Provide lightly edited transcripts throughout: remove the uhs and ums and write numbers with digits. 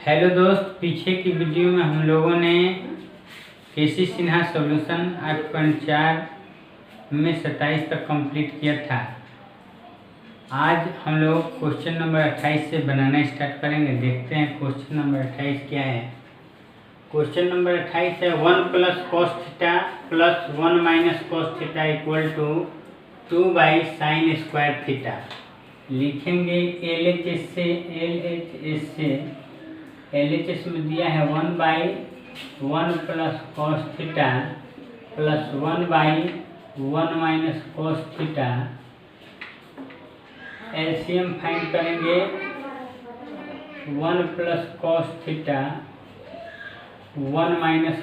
Hello दोस्त, पीछे की वीडियो में हम लोगों ने केसी सिन्हा सॉल्यूशन 8.4 में 27 तक कंप्लीट किया था। आज हम लोग क्वेश्चन नंबर 28 से बनाना स्टार्ट करेंगे। देखते हैं क्वेश्चन नंबर 28 क्या है। क्वेश्चन नंबर 28 है 1 + cos theta plus 1 - cos theta equal to 2/sin² theta. लिखेंगे LHS में दिया है 1/1 + cos theta plus 1/1 - cos theta. LCM find करेंगे 1 + cos theta 1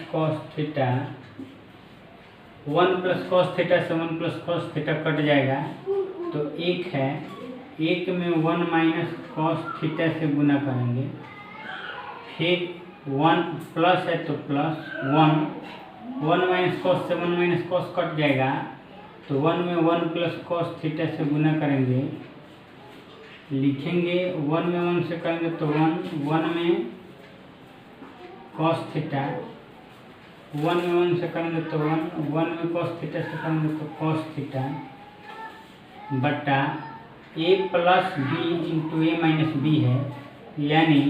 - cos theta. 1 + cos theta से 1 + cos थीटा कट जाएगा तो 1 है। 1 में 1 - cos थीटा से गुना करेंगे, फिर 1 प्लस है तो प्लस 1 - cos से 1 - cos कट जाएगा तो 1 में 1 + cos थीटा से गुना करेंगे। लिखेंगे 1 में 1 से करेंगे तो 1 में cos थीटा, 1 में 1 से करेंगे तो 1 में cos थीटा से करेंगे तो cos थीटा बटा a + b × a - b है, यानी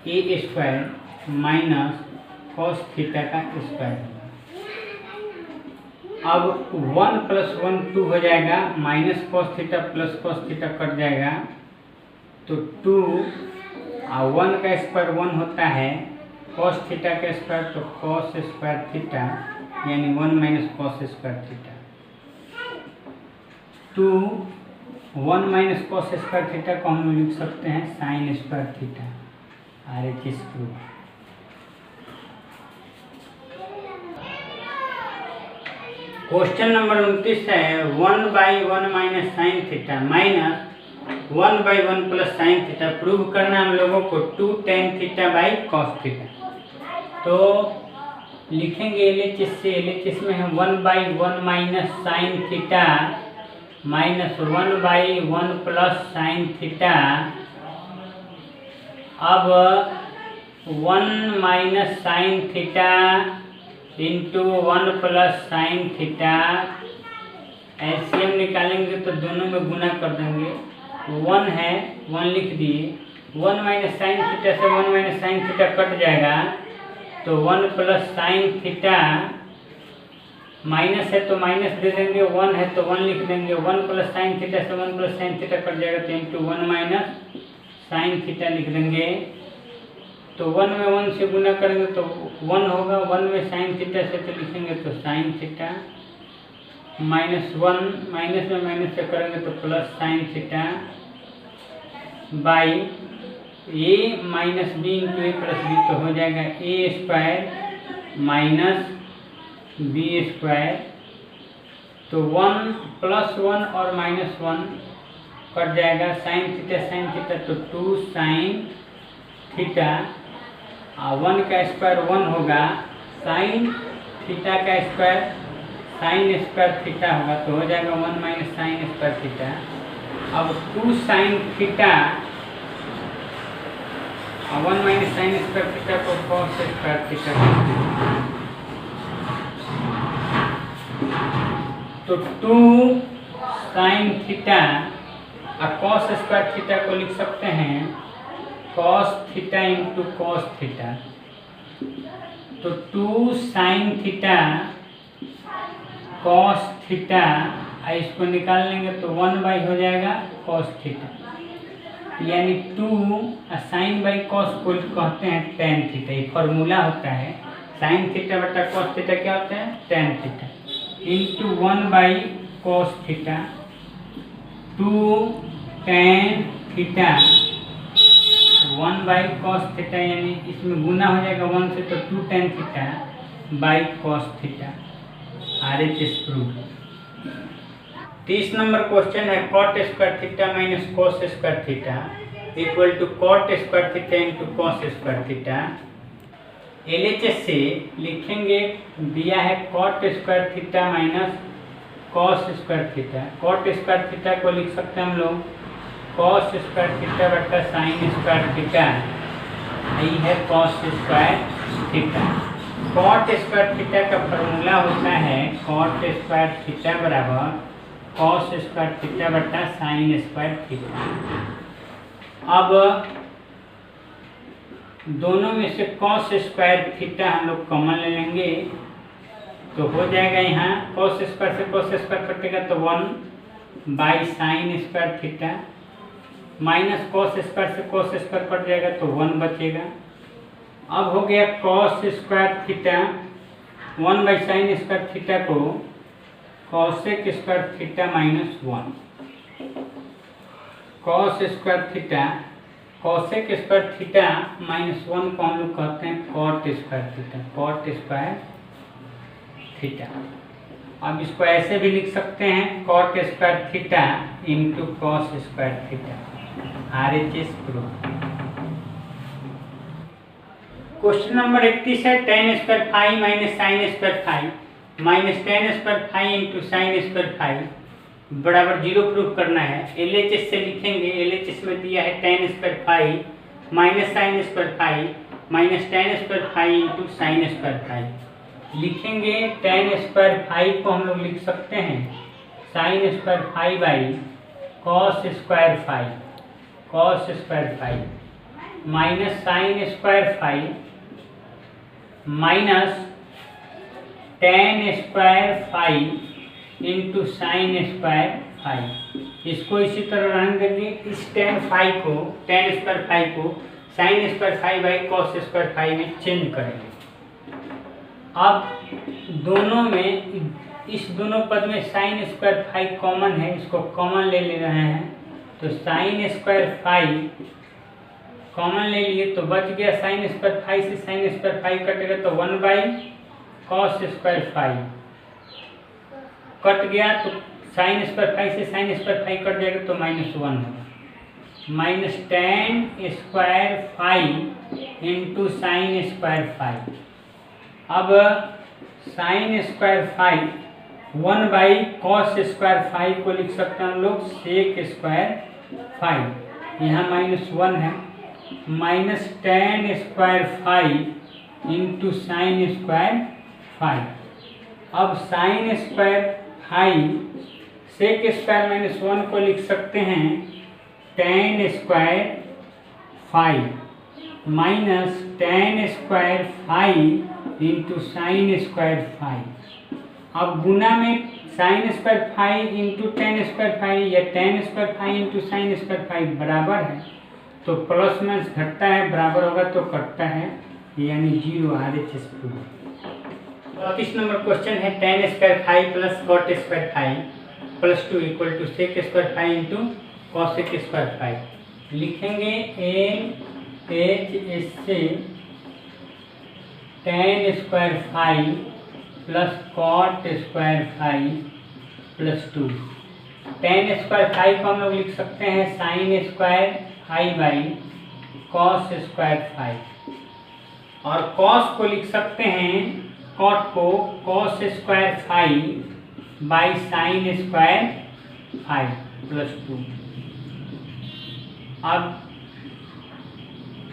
a² माइनस cos थीटा का स्क्वायर होगा। अब 1 + 1 2 हो जाएगा, minus cos theta plus cos theta cut जाएगा तो 2 और 1 का स्क्वायर 1 होता है, cos थीटा का स्क्वायर तो cos² थीटा, यानी 1 - cos² थीटा। 2 1 - cos² थीटा को हम लिख सकते हैं sin² theta. RHS proof. Question number 29 है 1/1 - sin theta minus 1/1 + sin theta prove करना हम लोगों को 2 tan θ/cos थीटा। तो लिखेंगे LHS में है 1/1 - sin theta minus 1/1 + sin theta. अब 1 - sin theta into 1 + sin theta, LCM निकालेंगे तो दोनों में गुना कर देंगे। 1 है, 1 लिख दिए। 1 - sin थीटा से 1 - sin थीटा कट जाएगा तो 1 + sin थीटा, माइनस है तो माइनस दे देंगे, 1 है तो 1 लिख देंगे। 1 + sin थीटा से 1 + sin थीटा कट जाएगा तो इंटू 1 - sin थीटा लिख देंगे। तो 1 में 1 से गुना करेंगे तो 1 होगा, 1 में sin थीटा से तो लिखेंगे तो sin थीटा माइनस 1 माइनस में माइनस से करेंगे तो plus sin theta by a - b × a + b तो हो जाएगा a² माइनस b²। तो 1 + 1 और -1 कट जाएगा, sin थीटा तो 2 sin थीटा और 1 का स्क्वायर 1 होगा, sin थीटा का स्क्वायर sin² थीटा होगा तो हो जाएगा 1 - sin² थीटा। अब 2 sin थीटा और 1 - sin² थीटा को cos² थीटा, तो 2 sin थीटा और cos² थीटा को लिख सकते हैं cos थीटा × cos थीटा। तो 2 sin थीटा cos थीटा, इसको निकाल लेंगे तो 1/ हो जाएगा cos थीटा, यानी 2 sin/cos को कहते हैं tan थीटा। ये फॉर्मूला होता है, sin थीटा बटा cos थीटा क्या होता है, tan theta into 1/cos theta 2 tan theta 1/cos theta, यानी इसमें गुना हो जाएगा 1 से तो 2 tan θ/cos theta. RHS proof. 30 number question है cot² theta - cos² theta equal to cot² theta × cos² theta. LHS से लिखेंगे, दिया है cot² theta - cos² theta. cot² theta को लिख सकते हैं हम लोग cos² थीटा बटा sin² थीटा आई है cos square theta. Cot square theta का फॉर्मूला होता है कॉट स्क्वायर थीटा बराबर कॉस स्क्वायर थीटा बटा साइन स्क्वायर थीटा। अब दोनों में से कॉस स्क्वायर थीटा हम लोग कॉमन ले लेंगे तो हो जाएगा यहाँ कॉस स्क्वायर से कॉस स्क्वायर कटेगा तो 1 by sine square theta, minus cos square से कॉस स्क्वायर कट जाएगा तो 1 बचेगा। अब हो गया cos square theta 1 by sine square theta को cosec square theta minus 1, cos square theta cosec square theta minus 1 को हम लोग कहते हैं cot square theta, cot square theta. अब इसको ऐसे भी लिख सकते हैं cot square theta into cos square theta, RHS proof. Question number 31 है tan square phi minus sine square phi minus tan square phi into sine square phi बराबर 0 proof करना है। LHS से लिखेंगे, LHS में दिया है tan square phi minus sine square phi minus tan square phi into sine square phi. लिखेंगे tan square phi को हम लोग लिख सकते हैं sine square phi by cos square phi, cos square phi minus sine square phi minus tan square phi into sine square phi. इसको इसी तरह रहने देंगे, इस tan फाई को tan स्क्वायर फाई को sine square phi by cos square phi में change करेंगे। अब दोनों में इस दोनों पद में साइन स्क्वायर फाई कॉमन है, इसको कॉमन ले रहे हैं तो साइन स्क्वायर फाई कॉमन ले लिए तो बच गया साइन स्क्वायर फाई से साइन स्क्वायर फाई कटेगा तो 1 बाई कॉस स्क्वायर फाई कट गया तो साइन स्क्वायर फाई से साइन स्क्वायर फाई कट जाएगा तो -1 होगा, minus tan square phi into sine square phi. अब sine square phi 1 by cos square phi को लिख सकते हैं हम लोग सेक स्क्वायर फाई, यहाँ -1 है, minus tan square phi into sine square phi. अब sine square phi sec square -1 को लिख सकते हैं tan square phi minus tan square phi into sine square phi. अब गुना में sign square phi into tan square phi या tan square phi into sine square phi बराबर है तो प्लस में घटता है, बराबर होगा तो कटता है, यानी 0 RHS प्रूफ। 32 नंबर क्वेश्चन है tan square phi plus cot square phi plus 2 equal to sec square phi into cosec square phi. लिखेंगे LHS से tan square phi plus cot square phi plus 2। tan square phi को हम लोग लिख सकते हैं sine square phi by cos square phi, और cos को लिख सकते हैं कॉट को cos square phi by sine square phi plus 2। अब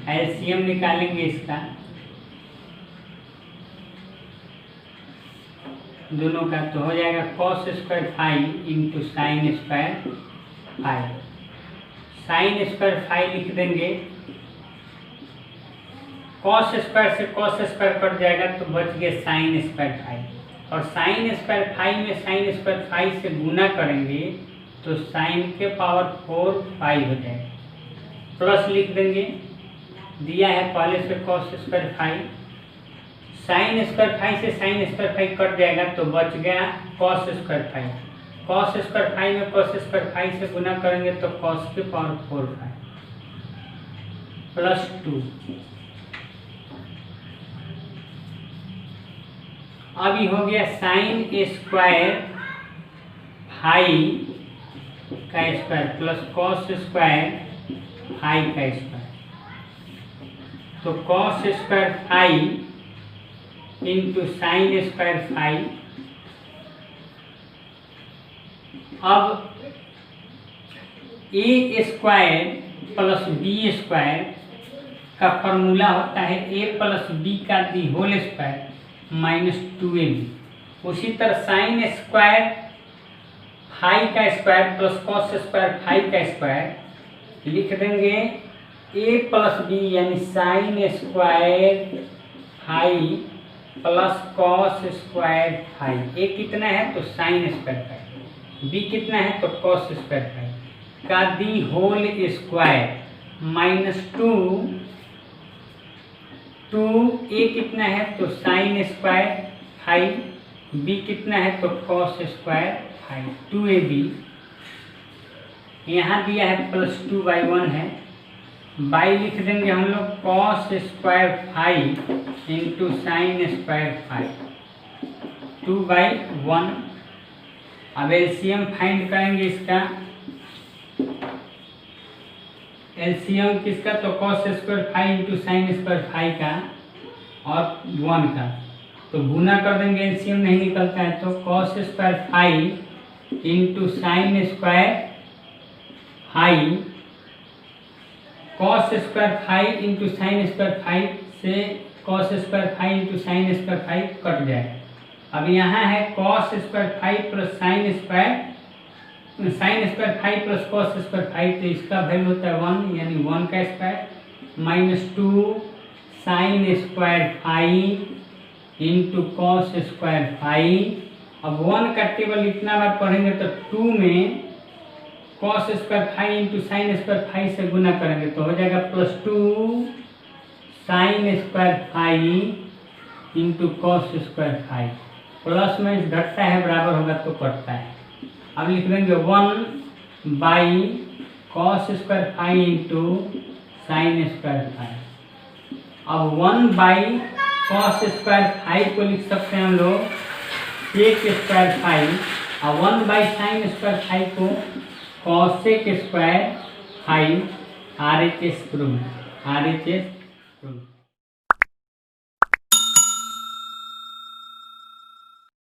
एलसीएम निकालेंगे इसका दोनों का तो हो जाएगा cos square phi into sine square phi. Sine square phi लिख देंगे, कॉस स्क्वायर से कॉस स्क्वायर कट जाएगा तो बच गया साइन स्क्वायर फाई, और साइन स्क्वायर फाई में साइन स्क्वायर फाई से गुना करेंगे तो साइन के पावर 4 फाई हो जाएगा, प्लस लिख देंगे, दिया है पहले से cos square phi, sine square phi से साइन स्क्वायर फाई कट जाएगा तो बच गया cos square phi, cos square phi में कॉस स्क्वायर फाई से गुना करेंगे तो कॉस के पावर 4 फाई प्लस 2। अभी हो गया साइन स्क्वायर फाई का square plus cos square phi का स्क्वायर, तो cos square phi into sine square phi. अब a square plus b square का फॉर्मूला होता है a प्लस बी का the whole square minus 2ab। उसी तरह साइन स्क्वायर फाई का square plus cos square phi का स्क्वायर लिख देंगे a प्लस बी यानी sine square phi plus cos square phi. a कितना है तो साइन स्क्वायर फाई, b कितना है तो कॉस स्क्वायर फाई का the whole square minus 2 a कितना है तो साइन स्क्वायर फाई, b कितना है तो कॉस स्क्वायर फाई 2ab। यहाँ दिया है प्लस 2/1 है, बाई लिख देंगे हम लोग cos square phi into sine square phi 2/1। अब एलसीएम फाइंड करेंगे इसका, एलसीएम किसका तो cos square phi into sine square phi का और 1 का, तो गुना कर देंगे, एलसीएम नहीं निकलता है तो cos square phi into sine square phi, cos square phi into sine square phi से cos square phi into sine square phi कट जाए। अब यहाँ है cos square phi plus sine square phi plus cos square phi, तो इसका value होता है 1 यानी 1 का square minus 2 sine square phi into cos square phi. अब 1 का टेबल इतना बार पढ़ेंगे तो 2 में cos square phi into sine square phi से गुना करेंगे तो हो जाएगा plus 2 sine square phi into cos square phi. Plus में घटता है बराबर होगा तो कटता है। अब लिख देंगे 1 by cos square phi into sine square phi. अब 1 बाई कॉस स्क्वायर फाई को लिख सकते हैं हम लोग सेक स्क्वायर फाई, और 1 बाई साइन स्क्वायर फाई को cosec square phi RHS rule.